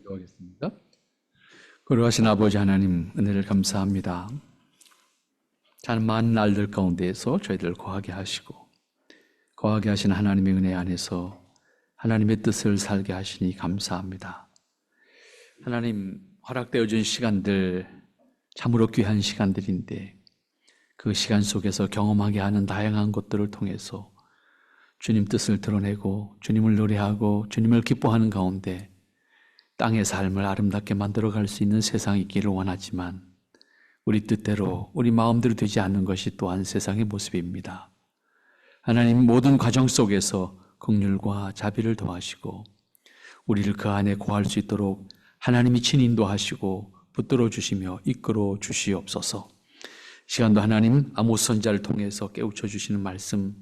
기도하겠습니다. 거룩하신 아버지 하나님, 은혜를 감사합니다. 참 많은 날들 가운데에서 저희들 거하게 하시고 거하게 하신 하나님의 은혜 안에서 하나님의 뜻을 살게 하시니 감사합니다. 하나님, 허락되어 준 시간들 참으로 귀한 시간들인데 그 시간 속에서 경험하게 하는 다양한 것들을 통해서 주님 뜻을 드러내고 주님을 노래하고 주님을 기뻐하는 가운데 땅의 삶을 아름답게 만들어갈 수 있는 세상이 있기를 원하지만 우리 뜻대로 우리 마음대로 되지 않는 것이 또한 세상의 모습입니다. 하나님, 모든 과정 속에서 긍휼과 자비를 더하시고 우리를 그 안에 거할 수 있도록 하나님이 친인도하시고 붙들어 주시며 이끌어 주시옵소서. 시간도 하나님 아모스 선지자를 통해서 깨우쳐 주시는 말씀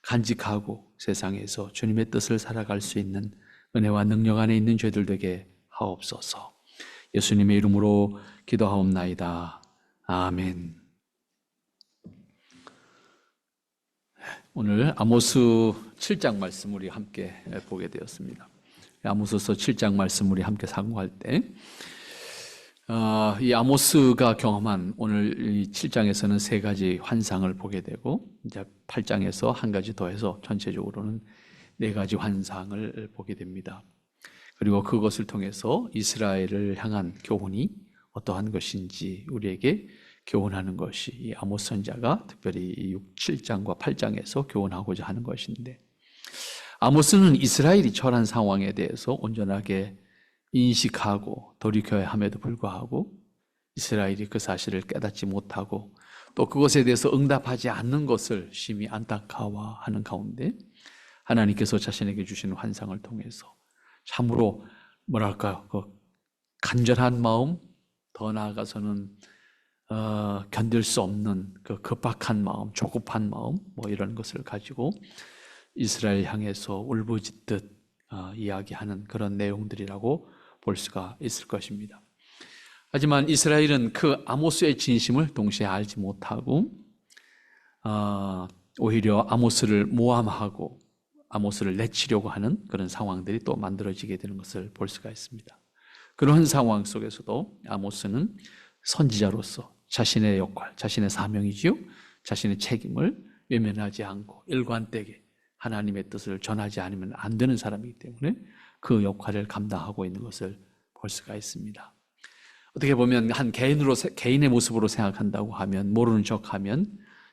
간직하고 세상에서 주님의 뜻을 살아갈 수 있는 은혜와 능력 안에 있는 저희들 되게 하옵소서. 예수님의 이름으로 기도하옵나이다. 아멘. 오늘 아모스 7장 말씀 우리 함께 보게 되었습니다. 아모스서 7장 말씀 우리 함께 상고할 때 이 아모스가 경험한 오늘 이 7장에서는 세 가지 환상을 보게 되고 이제 8장에서 한 가지 더해서 전체적으로는 네 가지 환상을 보게 됩니다. 그리고 그것을 통해서 이스라엘을 향한 교훈이 어떠한 것인지 우리에게 교훈하는 것이 이 아모스 선지자가 특별히 7장과 8장에서 교훈하고자 하는 것인데, 아모스는 이스라엘이 처한 상황에 대해서 온전하게 인식하고 돌이켜야 함에도 불구하고 이스라엘이 그 사실을 깨닫지 못하고 또 그것에 대해서 응답하지 않는 것을 심히 안타까워하는 가운데 하나님께서 자신에게 주시는 환상을 통해서 참으로 뭐랄까요, 그 간절한 마음, 더 나아가서는 견딜 수 없는 그 급박한 마음, 조급한 마음, 뭐 이런 것을 가지고 이스라엘 향해서 울부짖듯 이야기하는 그런 내용들이라고 볼 수가 있을 것입니다. 하지만 이스라엘은 그 아모스의 진심을 동시에 알지 못하고 오히려 아모스를 모함하고 아모스를 내치려고 하는 그런 상황들이 또 만들어지게 되는 것을 볼 수가 있습니다. 그런 상황 속에서도 아모스는 선지자로서 자신의 역할, 자신의 사명이지요, 자신의 책임을 외면하지 않고 일관되게 하나님의 뜻을 전하지 않으면 안 되는 사람이기 때문에 그 역할을 감당하고 있는 것을 볼 수가 있습니다. 어떻게 보면 한 개인의 모습으로 생각한다고 하면, 모르는 척하면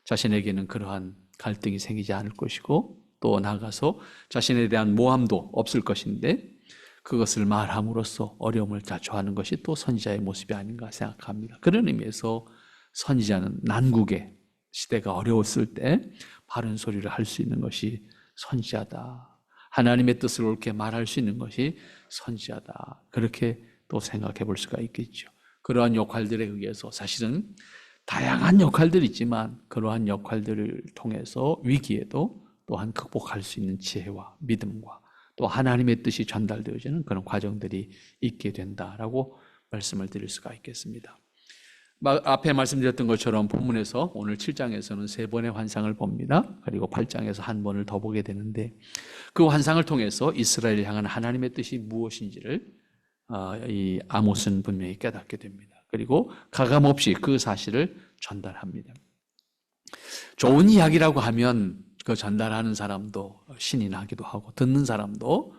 자신에게는 그러한 갈등이 생기지 않을 것이고 또 나아가서 자신에 대한 모함도 없을 것인데 그것을 말함으로써 어려움을 자초하는 것이 또 선지자의 모습이 아닌가 생각합니다. 그런 의미에서 선지자는 난국의 시대가 어려웠을 때 바른 소리를 할 수 있는 것이 선지자다. 하나님의 뜻을 옳게 말할 수 있는 것이 선지자다. 그렇게 또 생각해 볼 수가 있겠죠. 그러한 역할들에 의해서 사실은 다양한 역할들이 있지만 그러한 역할들을 통해서 위기에도 또한 극복할 수 있는 지혜와 믿음과 또 하나님의 뜻이 전달되어지는 그런 과정들이 있게 된다라고 말씀을 드릴 수가 있겠습니다. 앞에 말씀드렸던 것처럼 본문에서 오늘 7장에서는 3번의 환상을 봅니다. 그리고 8장에서 한 번을 더 보게 되는데 그 환상을 통해서 이스라엘을 향한 하나님의 뜻이 무엇인지를 이 아모스는 분명히 깨닫게 됩니다. 그리고 가감없이 그 사실을 전달합니다. 좋은 이야기라고 하면 그 전달하는 사람도 신이 나기도 하고 듣는 사람도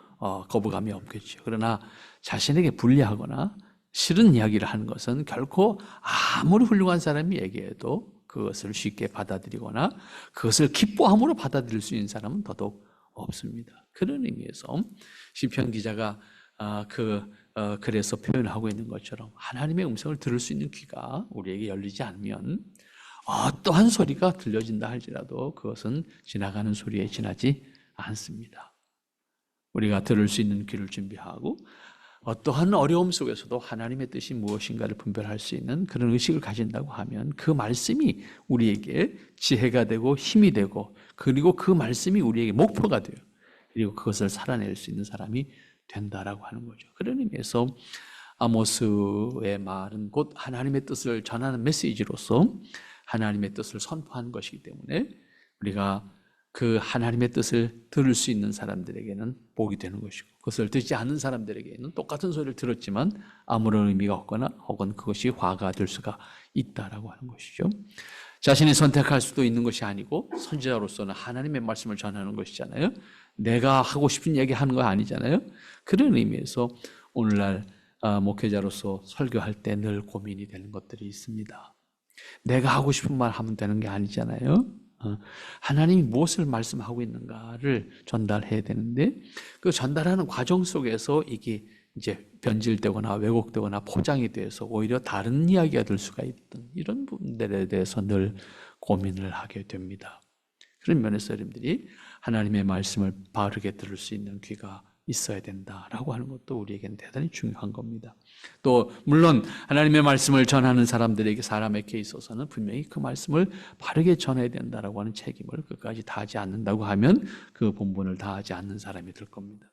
거부감이 없겠죠. 그러나 자신에게 불리하거나 싫은 이야기를 하는 것은 결코 아무리 훌륭한 사람이 얘기해도 그것을 쉽게 받아들이거나 그것을 기뻐함으로 받아들일 수 있는 사람은 더더욱 없습니다. 그런 의미에서 시편 기자가 그래서 표현하고 있는 것처럼 하나님의 음성을 들을 수 있는 귀가 우리에게 열리지 않으면 어떠한 소리가 들려진다 할지라도 그것은 지나가는 소리에 지나지 않습니다. 우리가 들을 수 있는 귀를 준비하고 어떠한 어려움 속에서도 하나님의 뜻이 무엇인가를 분별할 수 있는 그런 의식을 가진다고 하면 그 말씀이 우리에게 지혜가 되고 힘이 되고 그리고 그 말씀이 우리에게 목표가 돼요. 그리고 그것을 살아낼 수 있는 사람이 된다라고 하는 거죠. 그런 의미에서 아모스의 말은 곧 하나님의 뜻을 전하는 메시지로서 하나님의 뜻을 선포하는 것이기 때문에 우리가 그 하나님의 뜻을 들을 수 있는 사람들에게는 복이 되는 것이고, 그것을 듣지 않는 사람들에게는 똑같은 소리를 들었지만 아무런 의미가 없거나 혹은 그것이 화가 될 수가 있다라고 하는 것이죠. 자신이 선택할 수도 있는 것이 아니고 선지자로서는 하나님의 말씀을 전하는 것이잖아요. 내가 하고 싶은 얘기 하는 거 아니잖아요. 그런 의미에서 오늘날 목회자로서 설교할 때 늘 고민이 되는 것들이 있습니다. 내가 하고 싶은 말 하면 되는 게 아니잖아요. 하나님이 무엇을 말씀하고 있는가를 전달해야 되는데, 그 전달하는 과정 속에서 이게 이제 변질되거나 왜곡되거나 포장이 돼서 오히려 다른 이야기가 될 수가 있던 이런 부분들에 대해서 늘 고민을 하게 됩니다. 그런 면에서 여러분들이 하나님의 말씀을 바르게 들을 수 있는 귀가 있어야 된다라고 하는 것도 우리에게는 대단히 중요한 겁니다. 또 물론 하나님의 말씀을 전하는 사람에게 있어서는 분명히 그 말씀을 바르게 전해야 된다라고 하는 책임을 끝까지 다하지 않는다고 하면 그 본분을 다하지 않는 사람이 될 겁니다.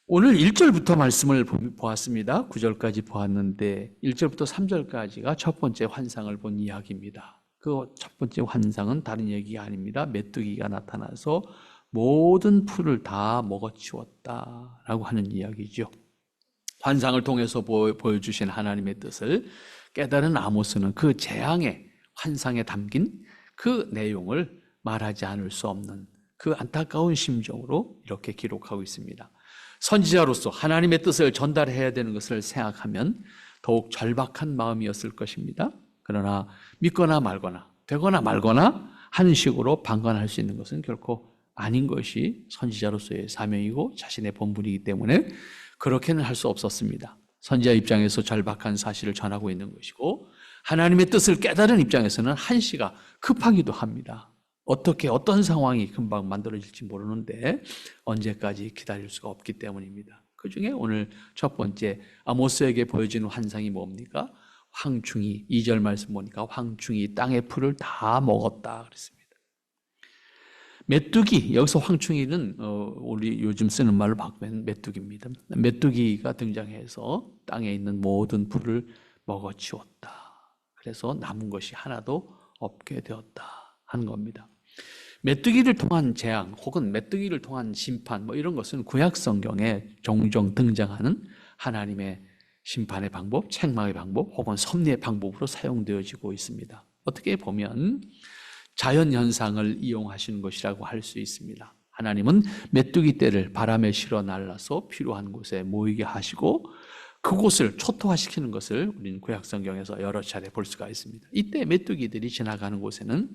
오늘 1절부터 말씀을 보았습니다. 9절까지 보았는데 1절부터 3절까지가 첫 번째 환상을 본 이야기입니다. 그 첫 번째 환상은 다른 얘기가 아닙니다. 메뚜기가 나타나서 모든 풀을 다 먹어치웠다라고 하는 이야기죠. 환상을 통해서 보여주신 하나님의 뜻을 깨달은 아모스는 그 재앙의 환상에 담긴 그 내용을 말하지 않을 수 없는 그 안타까운 심정으로 이렇게 기록하고 있습니다. 선지자로서 하나님의 뜻을 전달해야 되는 것을 생각하면 더욱 절박한 마음이었을 것입니다. 그러나 믿거나 말거나 되거나 말거나 하는 식으로 방관할 수 있는 것은 결코 아닌 것이 선지자로서의 사명이고 자신의 본분이기 때문에 그렇게는 할 수 없었습니다. 선지자 입장에서 절박한 사실을 전하고 있는 것이고, 하나님의 뜻을 깨달은 입장에서는 한시가 급하기도 합니다. 어떤 상황이 금방 만들어질지 모르는데 언제까지 기다릴 수가 없기 때문입니다. 그 중에 오늘 첫 번째 아모스에게 보여지는 환상이 뭡니까? 황충이, 2절 말씀 보니까 황충이 땅의 풀을 다 먹었다 그랬습니다. 메뚜기, 여기서 황충이는 우리 요즘 쓰는 말로 바꾸면 메뚜기입니다. 메뚜기가 등장해서 땅에 있는 모든 풀을 먹어치웠다. 그래서 남은 것이 하나도 없게 되었다 하는 겁니다. 메뚜기를 통한 재앙 혹은 메뚜기를 통한 심판 이런 것은 구약 성경에 종종 등장하는 하나님의 심판의 방법, 책망의 방법 혹은 섭리의 방법으로 사용되어지고 있습니다. 어떻게 보면 자연현상을 이용하시는 것이라고 할 수 있습니다. 하나님은 메뚜기 떼를 바람에 실어 날라서 필요한 곳에 모이게 하시고 그곳을 초토화시키는 것을 우리는 구약성경에서 여러 차례 볼 수가 있습니다. 이때 메뚜기들이 지나가는 곳에는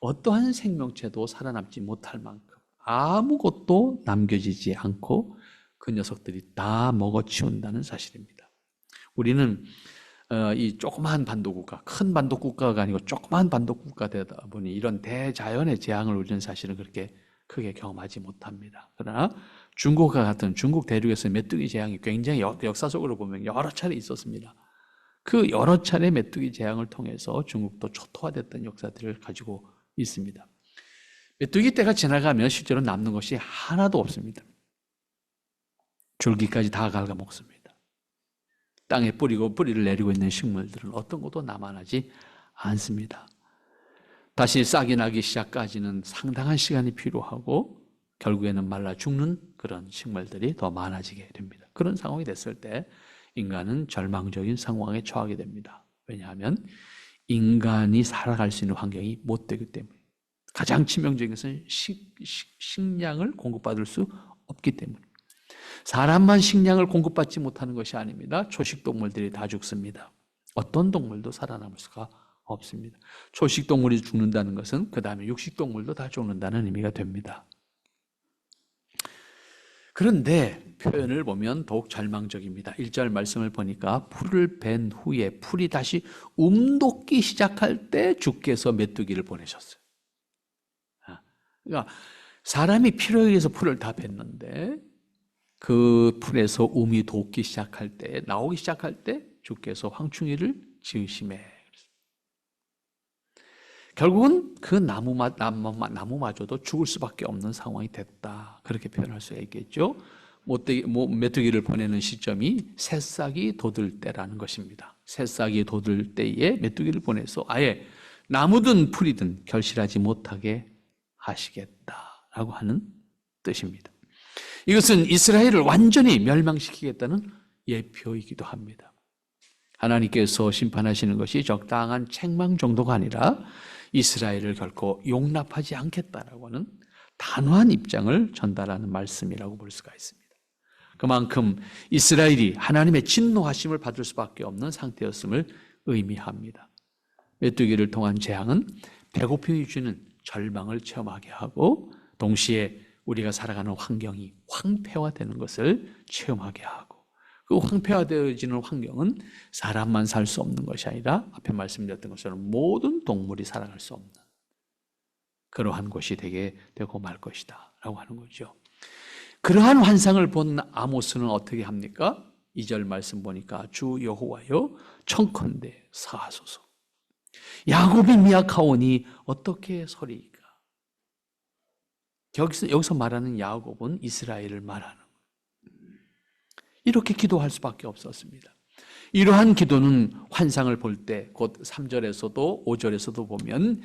어떠한 생명체도 살아남지 못할 만큼 아무것도 남겨지지 않고 그 녀석들이 다 먹어치운다는 사실입니다. 우리는 이 조그마한 반도국가, 큰 반도국가가 아니고 조그마한 반도국가 되다 보니 이런 대자연의 재앙을 우리는 사실은 그렇게 크게 경험하지 못합니다. 그러나 중국과 같은 중국 대륙에서 메뚜기 재앙이 굉장히 역사적으로 보면 여러 차례 있었습니다. 그 여러 차례 메뚜기 재앙을 통해서 중국도 초토화됐던 역사들을 가지고 있습니다. 메뚜기 떼가 지나가면 실제로 남는 것이 하나도 없습니다. 줄기까지 다 갉아먹습니다. 땅에 뿌리를 내리고 있는 식물들은 어떤 것도 남아나지 않습니다. 다시 싹이 나기 시작까지는 상당한 시간이 필요하고 결국에는 말라 죽는 그런 식물들이 더 많아지게 됩니다. 그런 상황이 됐을 때 인간은 절망적인 상황에 처하게 됩니다. 왜냐하면 인간이 살아갈 수 있는 환경이 못 되기 때문에, 가장 치명적인 것은 식량을 공급받을 수 없기 때문에. 사람만 식량을 공급받지 못하는 것이 아닙니다. 초식동물들이 다 죽습니다. 어떤 동물도 살아남을 수가 없습니다. 초식동물이 죽는다는 것은 그 다음에 육식동물도 다 죽는다는 의미가 됩니다. 그런데 표현을 보면 더욱 절망적입니다. 1절 말씀을 보니까 풀을 벤 후에 풀이 다시 움돋기 시작할 때 주께서 메뚜기를 보내셨어요. 그러니까 사람이 필요에 의해서 풀을 다 뱉는데 그 풀에서 움이 돋기 시작할 때, 나오기 시작할 때 주께서 황충이를 지으심에, 결국은 그 나무마저도 죽을 수밖에 없는 상황이 됐다. 그렇게 표현할 수 있겠죠. 메뚜기를 보내는 시점이 새싹이 돋을 때라는 것입니다. 새싹이 돋을 때에 메뚜기를 보내서 아예 나무든 풀이든 결실하지 못하게 하시겠다라고 하는 뜻입니다. 이것은 이스라엘을 완전히 멸망시키겠다는 예표이기도 합니다. 하나님께서 심판하시는 것이 적당한 책망 정도가 아니라 이스라엘을 결코 용납하지 않겠다라고 하는 단호한 입장을 전달하는 말씀이라고 볼 수가 있습니다. 그만큼 이스라엘이 하나님의 진노하심을 받을 수밖에 없는 상태였음을 의미합니다. 메뚜기를 통한 재앙은 배고픔이 주는 절망을 체험하게 하고 동시에 우리가 살아가는 환경이 황폐화되는 것을 체험하게 하고 그 황폐화되어지는 환경은 사람만 살 수 없는 것이 아니라 앞에 말씀드렸던 것처럼 모든 동물이 살아갈 수 없는 그러한 곳이 되고 말 것이다 라고 하는 거죠. 그러한 환상을 본 아모스는 어떻게 합니까? 2절 말씀 보니까 주 여호와여 청컨대 사하소서. 야곱이 미약하오니 어떻게 서리이까? 여기서 말하는 야곱은 이스라엘을 말하는 거예요. 이렇게 기도할 수밖에 없었습니다. 이러한 기도는 환상을 볼 때 곧 3절에서도 5절에서도 보면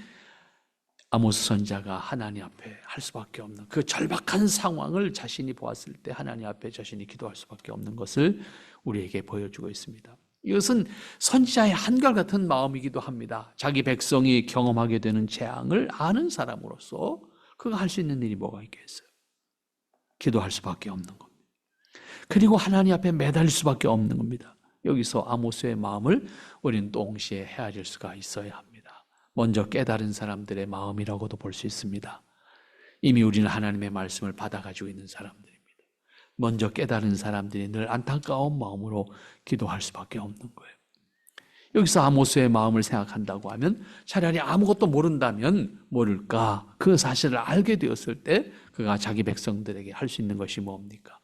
아모스 선지자가 하나님 앞에 할 수밖에 없는 그 절박한 상황을 자신이 보았을 때 하나님 앞에 자신이 기도할 수밖에 없는 것을 우리에게 보여주고 있습니다. 이것은 선지자의 한결같은 마음이기도 합니다. 자기 백성이 경험하게 되는 재앙을 아는 사람으로서 그가 할 수 있는 일이 뭐가 있겠어요? 기도할 수밖에 없는 겁니다. 그리고 하나님 앞에 매달릴 수밖에 없는 겁니다. 여기서 아모스의 마음을 우리는 동시에 헤아릴 수가 있어야 합니다. 먼저 깨달은 사람들의 마음이라고도 볼 수 있습니다. 이미 우리는 하나님의 말씀을 받아가지고 있는 사람들입니다. 먼저 깨달은 사람들이 늘 안타까운 마음으로 기도할 수밖에 없는 거예요. 여기서 아모스의 마음을 생각한다고 하면 차라리 아무것도 모른다면 모를까? 그 사실을 알게 되었을 때 그가 자기 백성들에게 할 수 있는 것이 뭡니까?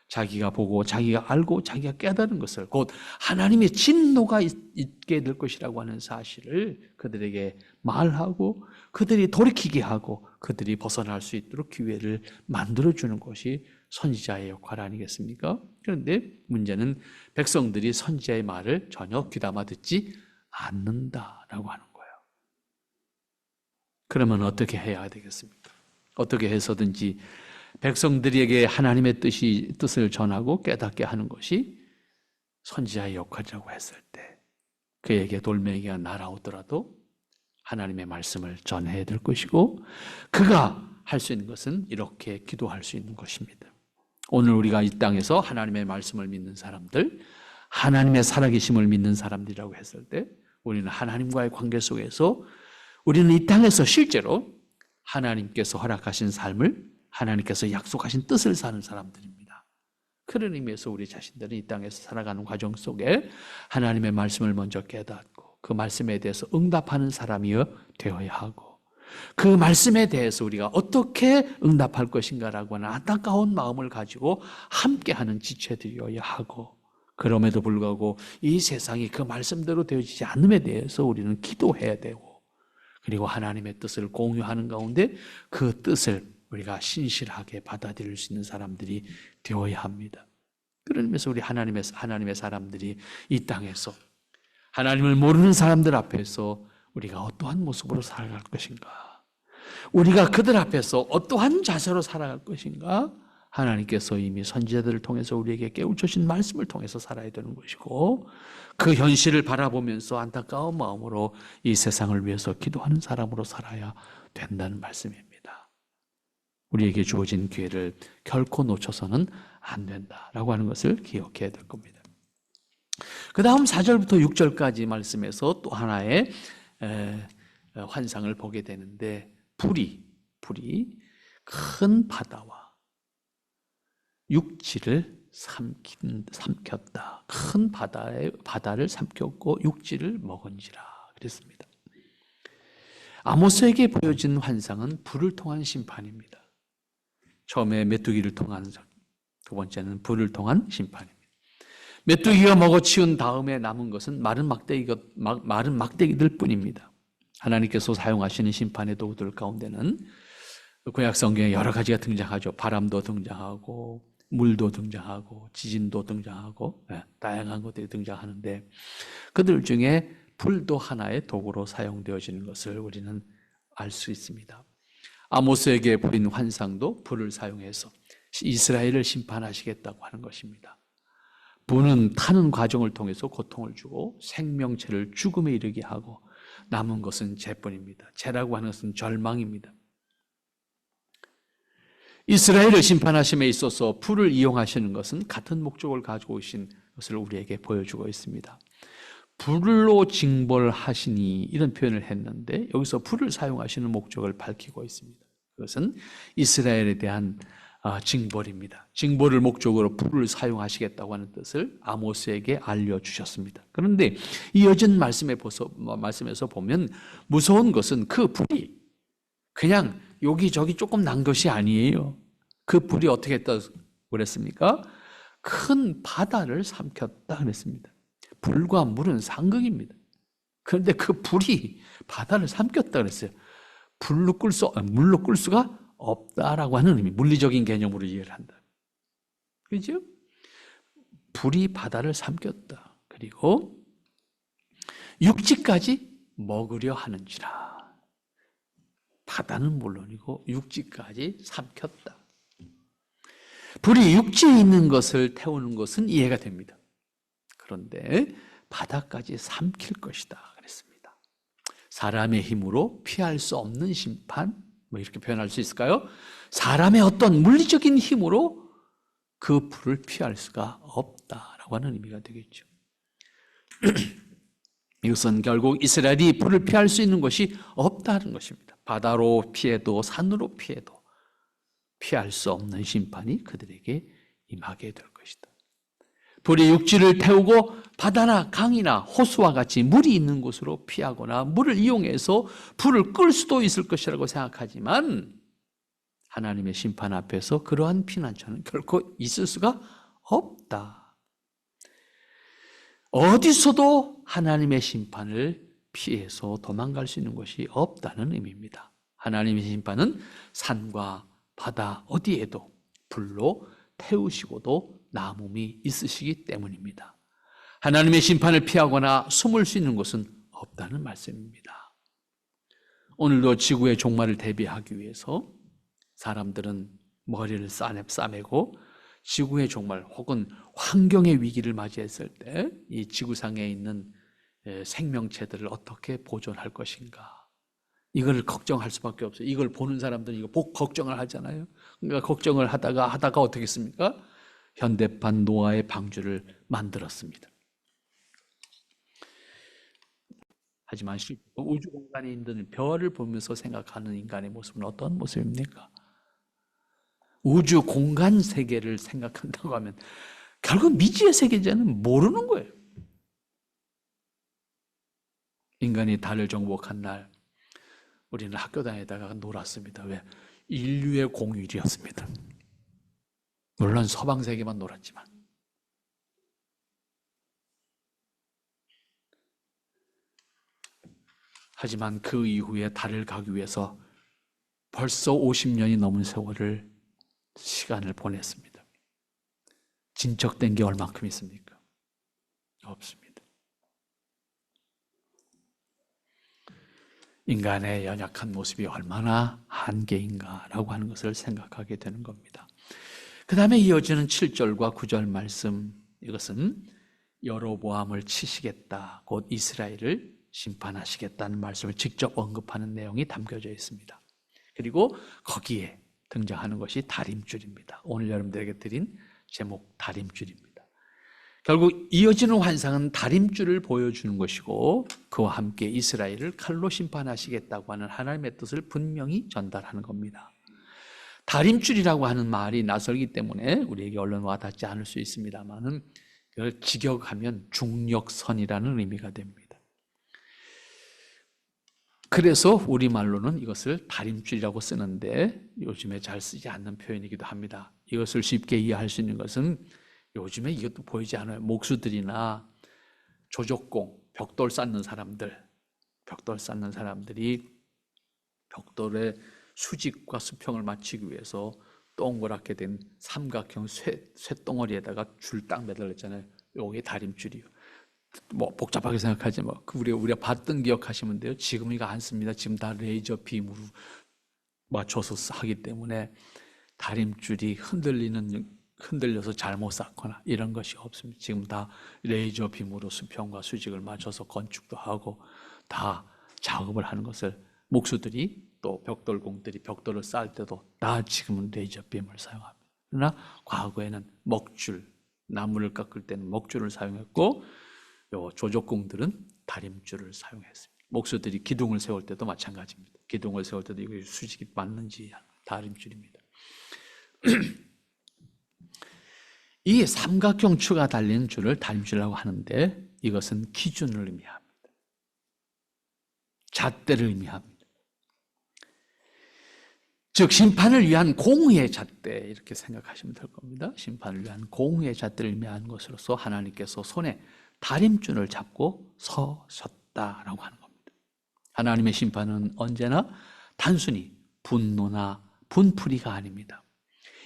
자기가 보고 자기가 알고 자기가 깨달은 것을 곧 하나님의 진노가 있게 될 것이라고 하는 사실을 그들에게 말하고 그들이 돌이키게 하고 그들이 벗어날 수 있도록 기회를 만들어주는 것이 선지자의 역할 아니겠습니까? 그런데 문제는 백성들이 선지자의 말을 전혀 귀담아 듣지 않는다라고 하는 거예요. 그러면 어떻게 해야 되겠습니까? 어떻게 해서든지 백성들에게 하나님의 뜻을 전하고 깨닫게 하는 것이 선지자의 역할이라고 했을 때 그에게 돌멩이가 날아오더라도 하나님의 말씀을 전해야 될 것이고 그가 할 수 있는 것은 이렇게 기도할 수 있는 것입니다. 오늘 우리가 이 땅에서 하나님의 말씀을 믿는 사람들, 하나님의 살아계심을 믿는 사람들이라고 했을 때 우리는 하나님과의 관계 속에서 우리는 이 땅에서 실제로 하나님께서 허락하신 삶을 하나님께서 약속하신 뜻을 사는 사람들입니다. 그런 의미에서 우리 자신들은 이 땅에서 살아가는 과정 속에 하나님의 말씀을 먼저 깨닫고 그 말씀에 대해서 응답하는 사람이 되어야 하고 그 말씀에 대해서 우리가 어떻게 응답할 것인가라고 하는 안타까운 마음을 가지고 함께하는 지체들이어야 하고 그럼에도 불구하고 이 세상이 그 말씀대로 되어지지 않음에 대해서 우리는 기도해야 되고 그리고 하나님의 뜻을 공유하는 가운데 그 뜻을 우리가 신실하게 받아들일 수 있는 사람들이 되어야 합니다. 그런 의미에서 우리 하나님의 사람들이 이 땅에서 하나님을 모르는 사람들 앞에서 우리가 어떠한 모습으로 살아갈 것인가? 우리가 그들 앞에서 어떠한 자세로 살아갈 것인가? 하나님께서 이미 선지자들을 통해서 우리에게 깨우쳐주신 말씀을 통해서 살아야 되는 것이고 그 현실을 바라보면서 안타까운 마음으로 이 세상을 위해서 기도하는 사람으로 살아야 된다는 말씀입니다. 우리에게 주어진 기회를 결코 놓쳐서는 안 된다라고 하는 것을 기억해야 될 겁니다. 그 다음 4절부터 6절까지 말씀에서 또 하나의 환상을 보게 되는데 불이 큰 바다와 육지를 삼켰다. 큰 바다를 삼켰고 육지를 먹은지라 그랬습니다. 아모스에게 보여진 환상은 불을 통한 심판입니다. 처음에 메뚜기를 통한, 두 번째는 불을 통한 심판입니다. 메뚜기가 먹어치운 다음에 남은 것은 마른 막대기들 뿐입니다. 하나님께서 사용하시는 심판의 도구들 가운데는 구약 성경에 여러 가지가 등장하죠. 바람도 등장하고 물도 등장하고 지진도 등장하고 다양한 것들이 등장하는데 그들 중에 불도 하나의 도구로 사용되어지는 것을 우리는 알 수 있습니다. 아모스에게 부린 환상도 불을 사용해서 이스라엘을 심판하시겠다고 하는 것입니다. 불은 타는 과정을 통해서 고통을 주고 생명체를 죽음에 이르게 하고 남은 것은 재뿐입니다. 재라고 하는 것은 절망입니다. 이스라엘을 심판하심에 있어서 불을 이용하시는 것은 같은 목적을 가지고 오신 것을 우리에게 보여주고 있습니다. 불로 징벌하시니 이런 표현을 했는데 여기서 불을 사용하시는 목적을 밝히고 있습니다. 그것은 이스라엘에 대한 징벌입니다. 징벌을 목적으로 불을 사용하시겠다고 하는 뜻을 아모스에게 알려주셨습니다. 그런데 이어진 말씀에서 보면 무서운 것은 그 불이 그냥 여기저기 조금 난 것이 아니에요. 그 불이 어떻게 했다고 그랬습니까? 큰 바다를 삼켰다 그랬습니다. 불과 물은 상극입니다. 그런데 그 불이 바다를 삼켰다 그랬어요. 물로 끌 수가 없다라고 하는 의미, 물리적인 개념으로 이해를 한다. 그렇죠? 불이 바다를 삼켰다. 그리고 육지까지 먹으려 하는지라. 바다는 물론이고 육지까지 삼켰다. 불이 육지에 있는 것을 태우는 것은 이해가 됩니다. 그런데 바다까지 삼킬 것이다 그랬습니다. 사람의 힘으로 피할 수 없는 심판, 이렇게 표현할 수 있을까요? 사람의 어떤 물리적인 힘으로 그 불을 피할 수가 없다라고 하는 의미가 되겠죠. 이것은 결국 이스라엘이 불을 피할 수 있는 것이 없다는 것입니다. 바다로 피해도 산으로 피해도 피할 수 없는 심판이 그들에게 임하게 될 것이다. 불이 육지를 태우고 바다나 강이나 호수와 같이 물이 있는 곳으로 피하거나 물을 이용해서 불을 끌 수도 있을 것이라고 생각하지만 하나님의 심판 앞에서 그러한 피난처는 결코 있을 수가 없다. 어디서도 하나님의 심판을 피해서 도망갈 수 있는 것이 없다는 의미입니다. 하나님의 심판은 산과 바다 어디에도 불로 태우시고도 남음이 있으시기 때문입니다. 하나님의 심판을 피하거나 숨을 수 있는 곳은 없다는 말씀입니다. 오늘도 지구의 종말을 대비하기 위해서 사람들은 머리를 싸매고 지구의 종말 혹은 환경의 위기를 맞이했을 때 이 지구상에 있는 생명체들을 어떻게 보존할 것인가, 이걸 걱정할 수밖에 없어요. 이걸 보는 사람들은 이거 걱정을 하잖아요. 그러니까 걱정을 하다가 어떻게 했습니까? 현대판 노아의 방주를 만들었습니다. 하지만 우주 공간에 있는 별을 보면서 생각하는 인간의 모습은 어떤 모습입니까? 우주 공간 세계를 생각한다고 하면 결국 미지의 세계자는 모르는 거예요. 인간이 달을 정복한 날 우리는 학교 다니다가 놀았습니다. 왜? 인류의 공휴일이었습니다. 물론 서방 세계만 놀았지만. 하지만 그 이후에 달을 가기 위해서 벌써 50년이 넘은 시간을 보냈습니다. 진척된 게 얼마큼 있습니까? 없습니다. 인간의 연약한 모습이 얼마나 한계인가라고 하는 것을 생각하게 되는 겁니다. 그 다음에 이어지는 7절과 9절 말씀, 이것은 여로보암을 치시겠다, 곧 이스라엘을 심판하시겠다는 말씀을 직접 언급하는 내용이 담겨져 있습니다. 그리고 거기에 등장하는 것이 다림줄입니다. 오늘 여러분들에게 드린 제목 다림줄입니다. 결국 이어지는 환상은 다림줄을 보여주는 것이고 그와 함께 이스라엘을 칼로 심판하시겠다고 하는 하나님의 뜻을 분명히 전달하는 겁니다. 다림줄이라고 하는 말이 낯설기 때문에 우리에게 얼른 와닿지 않을 수 있습니다만 이걸 직역하면 중력선이라는 의미가 됩니다. 그래서 우리말로는 이것을 다림줄이라고 쓰는데 요즘에 잘 쓰지 않는 표현이기도 합니다. 이것을 쉽게 이해할 수 있는 것은 요즘에 이것도 보이지 않아요. 목수들이나 조적공, 벽돌 쌓는 사람들이 벽돌의 수직과 수평을 맞추기 위해서 동그랗게 된 삼각형 쇠덩어리에다가 줄 딱 매달렸잖아요. 이게 다림줄이요. 복잡하게 생각하지 우리가 봤던 기억하시면 돼요. 지금 이거 안 씁니다. 지금 다 레이저 빔으로 맞춰서 하기 때문에 다림줄이 흔들려서 잘못 쌓거나 이런 것이 없습니다. 지금 다 레이저 빔으로 수평과 수직을 맞춰서 건축도 하고 다 작업을 하는 것을 목수들이 또 벽돌공들이 벽돌을 쌓을 때도 다 지금은 레이저 빔을 사용합니다. 그러나 과거에는 먹줄, 나무를 깎을 때는 먹줄을 사용했고 요 조족공들은 다림줄을 사용했습니다. 목수들이 기둥을 세울 때도 마찬가지입니다. 기둥을 세울 때도 이거 수직이 맞는지 다림줄입니다. 이 삼각형 추가 달린 줄을 다림줄이라고 하는데 이것은 기준을 의미합니다. 잣대를 의미합니다. 즉 심판을 위한 공의의 잣대 이렇게 생각하시면 될 겁니다. 심판을 위한 공의의 잣대를 의미하는 것으로서 하나님께서 손에 다림줄을 잡고 서셨다라고 하는 겁니다. 하나님의 심판은 언제나 단순히 분노나 분풀이가 아닙니다.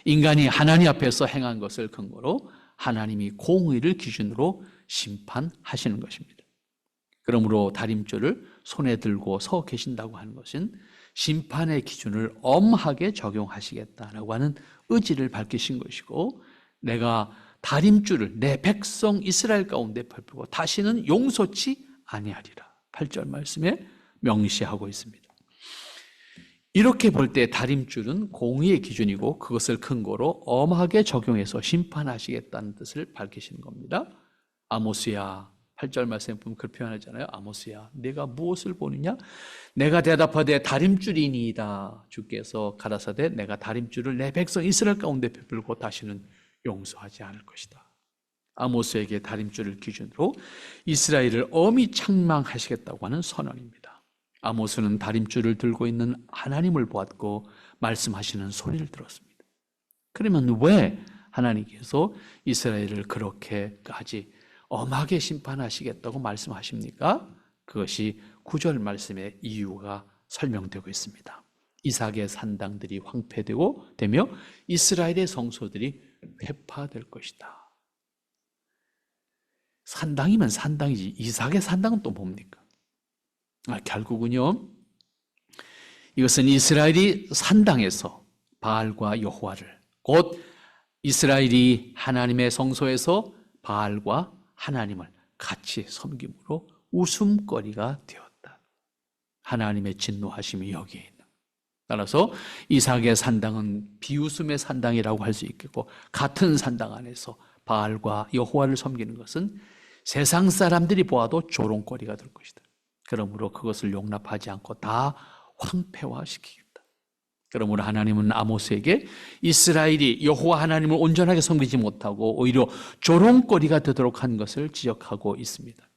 인간이 하나님 앞에서 행한 것을 근거로 하나님이 공의를 기준으로 심판하시는 것입니다. 그러므로 다림줄을 손에 들고 서 계신다고 하는 것은 심판의 기준을 엄하게 적용하시겠다라고 하는 의지를 밝히신 것이고 내가 다림줄을 내 백성 이스라엘 가운데 펼치고 다시는 용서치 아니하리라 8절 말씀에 명시하고 있습니다. 이렇게 볼 때 다림줄은 공의의 기준이고 그것을 근거로 엄하게 적용해서 심판하시겠다는 뜻을 밝히시는 겁니다. 아모스야 8절 말씀에 보면 그렇게 표현하잖아요. 아모스야 내가 무엇을 보느냐? 내가 대답하되 다림줄이니이다. 주께서 가라사대 내가 다림줄을 내 백성 이스라엘 가운데 베풀고 다시는 용서하지 않을 것이다. 아모스에게 다림줄을 기준으로 이스라엘을 엄히 책망하시겠다고 하는 선언입니다. 아모스는 다림줄을 들고 있는 하나님을 보았고 말씀하시는 소리를 들었습니다. 그러면 왜 하나님께서 이스라엘을 그렇게까지 엄하게 심판하시겠다고 말씀하십니까? 그것이 9절 말씀의 이유가 설명되고 있습니다. 이삭의 산당들이 되며 이스라엘의 성소들이 회파될 것이다. 산당이면 산당이지 이삭의 산당은 또 뭡니까? 결국은요 이것은 이스라엘이 산당에서 바알과 여호와를 곧 이스라엘이 하나님의 성소에서 바알과 하나님을 같이 섬김으로 웃음거리가 되었다. 하나님의 진노하심이 여기에 있는. 따라서 이삭의 산당은 비웃음의 산당이라고 할 수 있겠고 같은 산당 안에서 바알과 여호와를 섬기는 것은 세상 사람들이 보아도 조롱거리가 될 것이다. 그러므로 그것을 용납하지 않고 다 황폐화시키겠다. 그러므로 하나님은 아모스에게 이스라엘이 여호와 하나님을 온전하게 섬기지 못하고 오히려 조롱거리가 되도록 한 것을 지적하고 있습니다.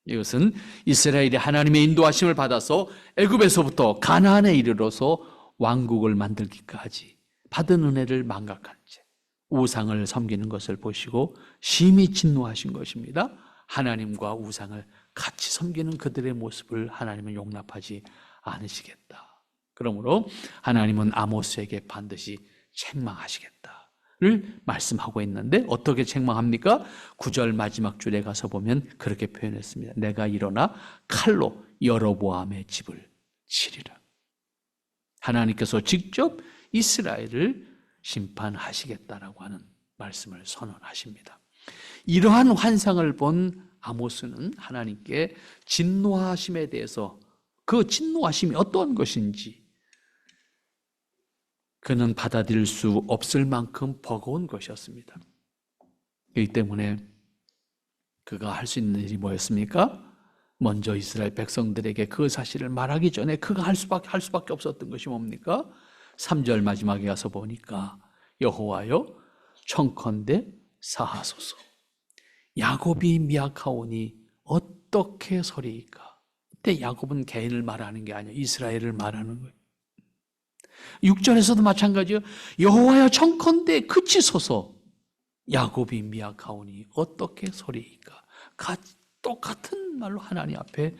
이것은 이스라엘이 하나님의 인도하심을 받아서 애굽에서부터 가나안에 이르러서 왕국을 만들기까지 받은 은혜를 망각한 채 우상을 섬기는 것을 보시고 심히 진노하신 것입니다. 하나님과 우상을 같이 섬기는 그들의 모습을 하나님은 용납하지 않으시겠다. 그러므로 하나님은 아모스에게 반드시 책망하시겠다를 말씀하고 있는데 어떻게 책망합니까? 9절 마지막 줄에 가서 보면 그렇게 표현했습니다. 내가 일어나 칼로 여로보암의 집을 치리라. 하나님께서 직접 이스라엘을 심판하시겠다라고 하는 말씀을 선언하십니다. 이러한 환상을 본 아모스는 하나님께 진노하심에 대해서 그 진노하심이 어떤 것인지 그는 받아들일 수 없을 만큼 버거운 것이었습니다. 그렇기 때문에 그가 할 수 있는 일이 뭐였습니까? 먼저 이스라엘 백성들에게 그 사실을 말하기 전에 그가 할 수밖에 없었던 것이 뭡니까? 3절 마지막에 가서 보니까 여호와여 청컨대 사하소서 야곱이 미약하오니 어떻게 서리이까? 이때 야곱은 개인을 말하는 게 아니야 이스라엘을 말하는 거예요. 6절에서도 마찬가지예요. 여호와여 청컨대 그치소서 야곱이 미약하오니 어떻게 서리이까? 똑같은 말로 하나님 앞에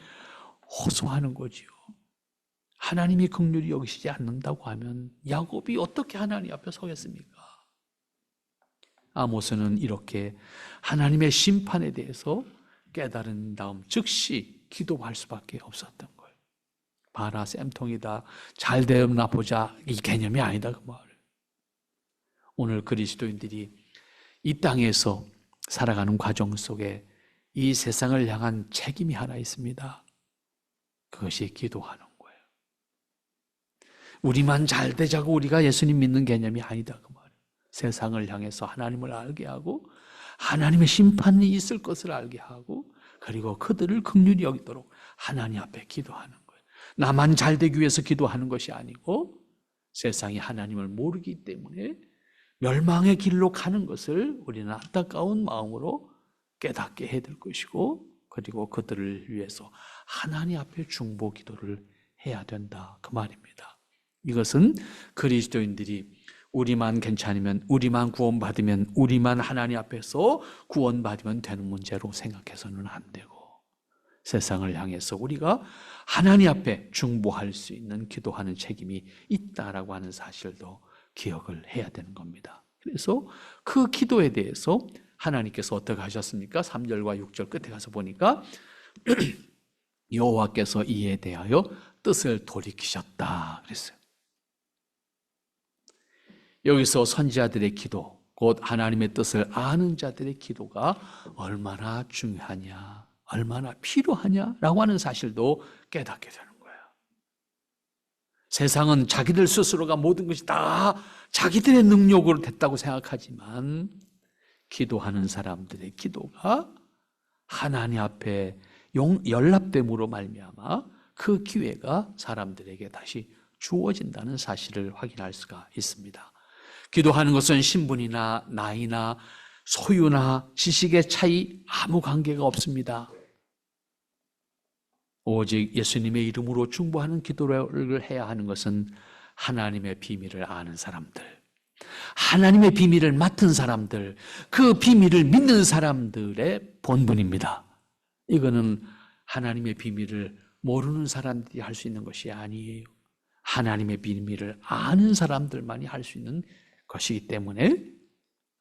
호소하는 거지요. 하나님이 긍휼히 여기시지 않는다고 하면 야곱이 어떻게 하나님 앞에 서겠습니까? 아모스는 이렇게 하나님의 심판에 대해서 깨달은 다음 즉시 기도할 수밖에 없었던 거예요. 봐라, 쌤통이다, 잘 되었나 보자, 이 개념이 아니다 그 말. 오늘 그리스도인들이 이 땅에서 살아가는 과정 속에 이 세상을 향한 책임이 하나 있습니다. 그것이 기도하는 거예요. 우리만 잘 되자고 우리가 예수님 믿는 개념이 아니다 그 말이에요. 세상을 향해서 하나님을 알게 하고 하나님의 심판이 있을 것을 알게 하고 그리고 그들을 긍휼히 여기도록 하나님 앞에 기도하는 거예요. 나만 잘 되기 위해서 기도하는 것이 아니고 세상이 하나님을 모르기 때문에 멸망의 길로 가는 것을 우리는 안타까운 마음으로 깨닫게 해야 될 것이고 그리고 그들을 위해서 하나님 앞에 중보 기도를 해야 된다 그 말입니다. 이것은 그리스도인들이 우리만 괜찮으면, 우리만 구원받으면, 우리만 하나님 앞에서 구원받으면 되는 문제로 생각해서는 안 되고 세상을 향해서 우리가 하나님 앞에 중보할 수 있는 기도하는 책임이 있다라고 하는 사실도 기억을 해야 되는 겁니다. 그래서 그 기도에 대해서 하나님께서 어떻게 하셨습니까? 3절과 6절 끝에 가서 보니까 여호와께서 이에 대하여 뜻을 돌이키셨다 그랬어요. 여기서 선지자들의 기도, 곧 하나님의 뜻을 아는 자들의 기도가 얼마나 중요하냐, 얼마나 필요하냐라고 하는 사실도 깨닫게 되는 거예요. 세상은 자기들 스스로가 모든 것이 다 자기들의 능력으로 됐다고 생각하지만 기도하는 사람들의 기도가 하나님 앞에 연락됨으로 말미암아 그 기회가 사람들에게 다시 주어진다는 사실을 확인할 수가 있습니다. 기도하는 것은 신분이나 나이나 소유나 지식의 차이 아무 관계가 없습니다. 오직 예수님의 이름으로 중보하는 기도를 해야 하는 것은 하나님의 비밀을 아는 사람들, 하나님의 비밀을 맡은 사람들, 그 비밀을 믿는 사람들의 본분입니다. 이거는 하나님의 비밀을 모르는 사람들이 할 수 있는 것이 아니에요. 하나님의 비밀을 아는 사람들만이 할 수 있는 것이기 때문에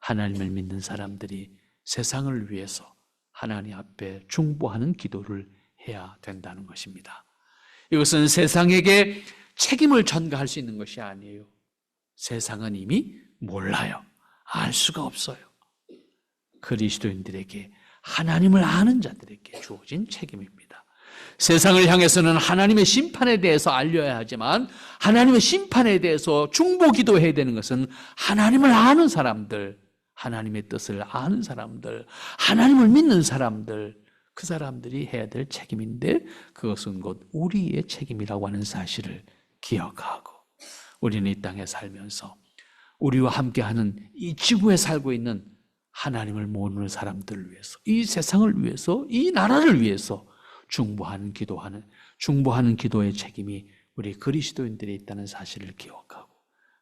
하나님을 믿는 사람들이 세상을 위해서 하나님 앞에 중보하는 기도를 해야 된다는 것입니다. 이것은 세상에게 책임을 전가할 수 있는 것이 아니에요. 세상은 이미 몰라요. 알 수가 없어요. 그리스도인들에게, 하나님을 아는 자들에게 주어진 책임입니다. 세상을 향해서는 하나님의 심판에 대해서 알려야 하지만 하나님의 심판에 대해서 중보 기도해야 되는 것은 하나님을 아는 사람들, 하나님의 뜻을 아는 사람들, 하나님을 믿는 사람들, 그 사람들이 해야 될 책임인데 그것은 곧 우리의 책임이라고 하는 사실을 기억하고 우리는 이 땅에 살면서 우리와 함께하는 이 지구에 살고 있는 하나님을 모르는 사람들을 위해서, 이 세상을 위해서, 이 나라를 위해서 중보하는 기도의 책임이 우리 그리스도인들이 있다는 사실을 기억하고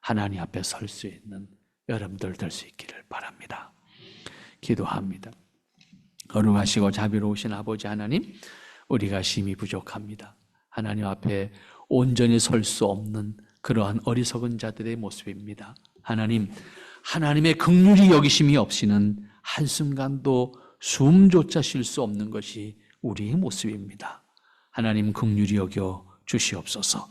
하나님 앞에 설 수 있는 여러분들 될 수 있기를 바랍니다. 기도합니다. 거룩하시고 자비로우신 아버지 하나님, 우리가 심히 부족합니다. 하나님 앞에 온전히 설 수 없는 그러한 어리석은 자들의 모습입니다. 하나님, 하나님의 긍휼히 여기심이 없이는 한순간도 숨조차 쉴 수 없는 것이 우리의 모습입니다. 하나님 긍휼히 여겨 주시옵소서.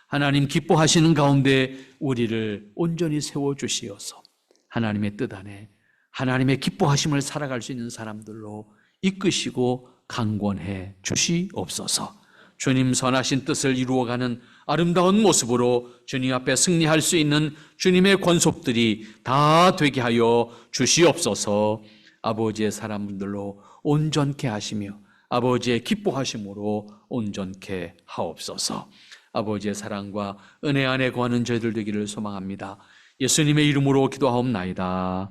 하나님 기뻐하시는 가운데 우리를 온전히 세워주시어서 하나님의 뜻 안에 하나님의 기뻐하심을 살아갈 수 있는 사람들로 이끄시고 강권해 주시옵소서. 주님 선하신 뜻을 이루어가는 아름다운 모습으로 주님 앞에 승리할 수 있는 주님의 권속들이 다 되게 하여 주시옵소서. 아버지의 사람들로 온전케 하시며 아버지의 기뻐하심으로 온전케 하옵소서. 아버지의 사랑과 은혜 안에 거하는 저희들 되기를 소망합니다. 예수님의 이름으로 기도하옵나이다.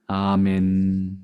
아멘.